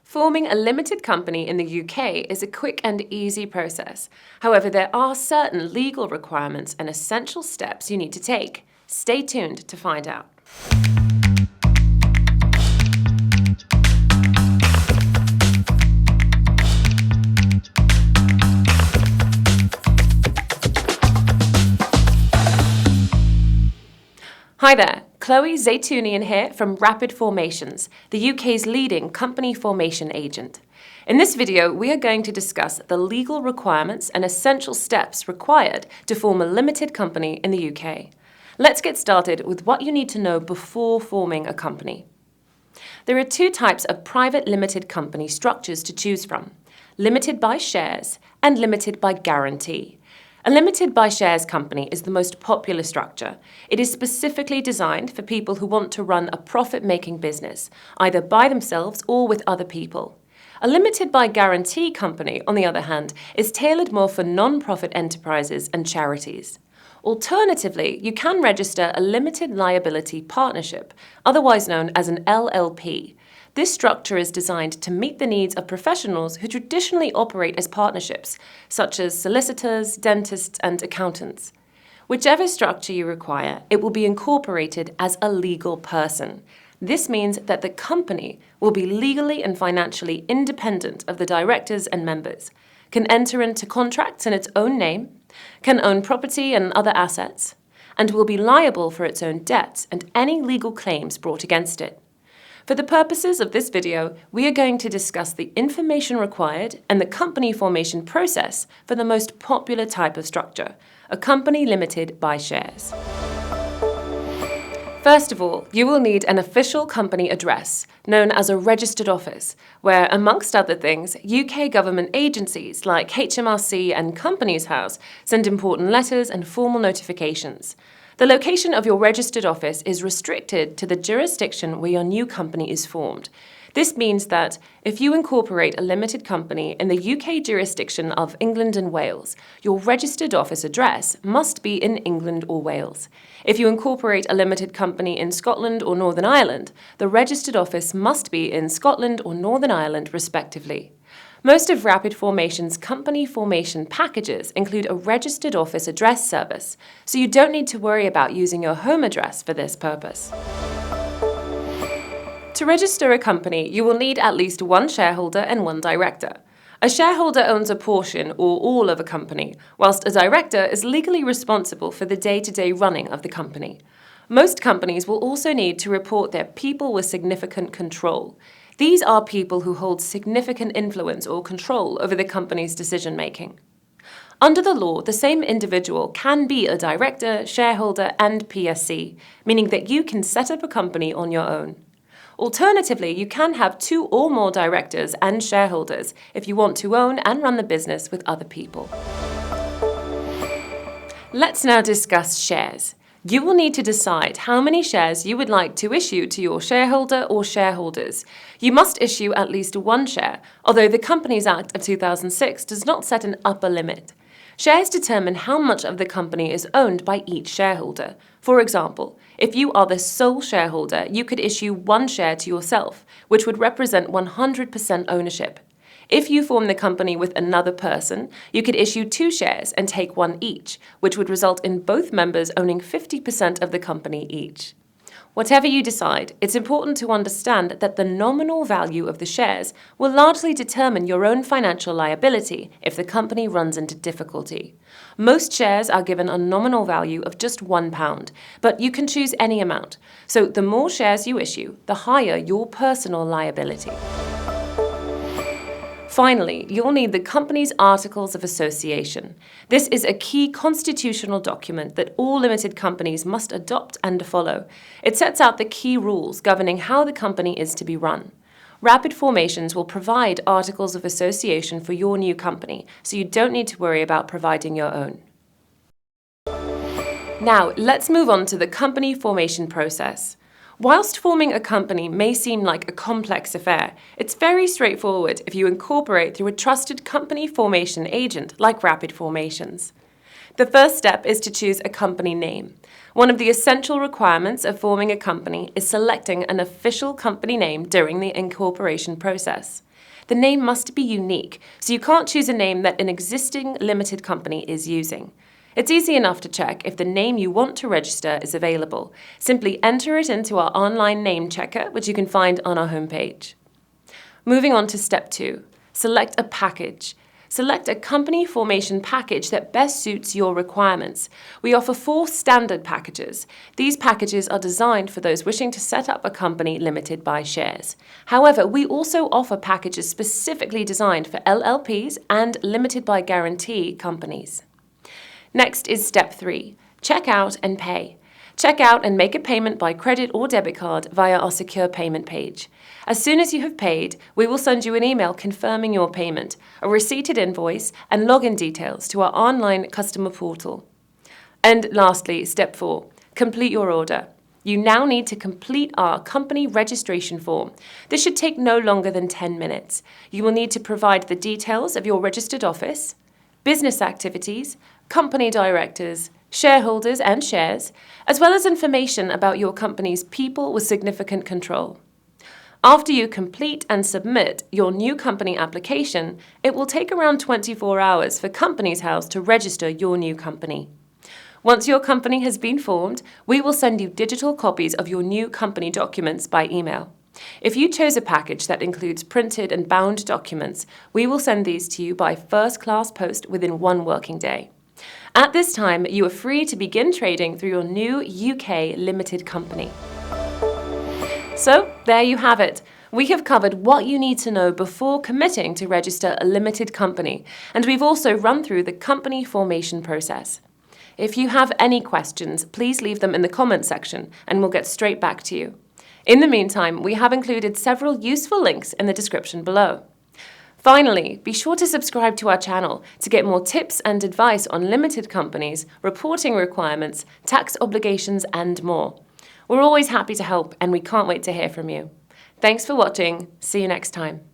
Forming a limited company in the UK is a quick and easy process. However, there are certain legal requirements and essential steps you need to take. Stay tuned to find out. Hi there, Chloe Zaytounian here from Rapid Formations, the UK's leading company formation agent. In this video, we are going to discuss the legal requirements and essential steps required to form a limited company in the UK. Let's get started with what you need to know before forming a company. There are two types of private limited company structures to choose from: limited by shares and limited by guarantee. A limited by shares company is the most popular structure. It is specifically designed for people who want to run a profit-making business, either by themselves or with other people. A limited by guarantee company, on the other hand, is tailored more for non-profit enterprises and charities. Alternatively, you can register a limited liability partnership, otherwise known as an LLP. This structure is designed to meet the needs of professionals who traditionally operate as partnerships, such as solicitors, dentists, and accountants. Whichever structure you require, it will be incorporated as a legal person. This means that the company will be legally and financially independent of the directors and members, can enter into contracts in its own name, can own property and other assets, and will be liable for its own debts and any legal claims brought against it. For the purposes of this video, we are going to discuss the information required and the company formation process for the most popular type of structure, a company limited by shares. First of all, you will need an official company address, known as a registered office, where, amongst other things, UK government agencies like HMRC and Companies House send important letters and formal notifications. The location of your registered office is restricted to the jurisdiction where your new company is formed. This means that if you incorporate a limited company in the UK jurisdiction of England and Wales, your registered office address must be in England or Wales. If you incorporate a limited company in Scotland or Northern Ireland, the registered office must be in Scotland or Northern Ireland, respectively. Most of Rapid Formation's company formation packages include a registered office address service, so you don't need to worry about using your home address for this purpose. To register a company, you will need at least one shareholder and one director. A shareholder owns a portion or all of a company, whilst a director is legally responsible for the day-to-day running of the company. Most companies will also need to report their people with significant control. These are people who hold significant influence or control over the company's decision-making. Under the law, the same individual can be a director, shareholder, and PSC, meaning that you can set up a company on your own. Alternatively, you can have two or more directors and shareholders if you want to own and run the business with other people. Let's now discuss shares. You will need to decide how many shares you would like to issue to your shareholder or shareholders. You must issue at least one share, although the Companies Act of 2006 does not set an upper limit. Shares determine how much of the company is owned by each shareholder. For example, if you are the sole shareholder, you could issue one share to yourself, which would represent 100% ownership. If you form the company with another person, you could issue two shares and take one each, which would result in both members owning 50% of the company each. Whatever you decide, it's important to understand that the nominal value of the shares will largely determine your own financial liability if the company runs into difficulty. Most shares are given a nominal value of just £1, but you can choose any amount. So the more shares you issue, the higher your personal liability. Finally, you'll need the company's Articles of Association. This is a key constitutional document that all limited companies must adopt and follow. It sets out the key rules governing how the company is to be run. Rapid Formations will provide Articles of Association for your new company, so you don't need to worry about providing your own. Now, let's move on to the company formation process. Whilst forming a company may seem like a complex affair, it's very straightforward if you incorporate through a trusted company formation agent like Rapid Formations. The first step is to choose a company name. One of the essential requirements of forming a company is selecting an official company name during the incorporation process. The name must be unique, so you can't choose a name that an existing limited company is using. It's easy enough to check if the name you want to register is available. Simply enter it into our online name checker, which you can find on our homepage. Moving on to step 2, select a package. Select a company formation package that best suits your requirements. We offer 4 standard packages. These packages are designed for those wishing to set up a company limited by shares. However, we also offer packages specifically designed for LLPs and limited by guarantee companies. Next is step 3, check out and pay. Check out and make a payment by credit or debit card via our secure payment page. As soon as you have paid, we will send you an email confirming your payment, a receipted invoice, and login details to our online customer portal. And lastly, step 4, complete your order. You now need to complete our company registration form. This should take no longer than 10 minutes. You will need to provide the details of your registered office, business activities, company directors, shareholders and shares, as well as information about your company's people with significant control. After you complete and submit your new company application, it will take around 24 hours for Companies House to register your new company. Once your company has been formed, we will send you digital copies of your new company documents by email. If you chose a package that includes printed and bound documents, we will send these to you by first-class post within 1 working day. At this time, you are free to begin trading through your new UK limited company. So, there you have it. We have covered what you need to know before committing to register a limited company, and we've also run through the company formation process. If you have any questions, please leave them in the comment section and we'll get straight back to you. In the meantime, we have included several useful links in the description below. Finally, be sure to subscribe to our channel to get more tips and advice on limited companies, reporting requirements, tax obligations, and more. We're always happy to help, and we can't wait to hear from you. Thanks for watching. See you next time.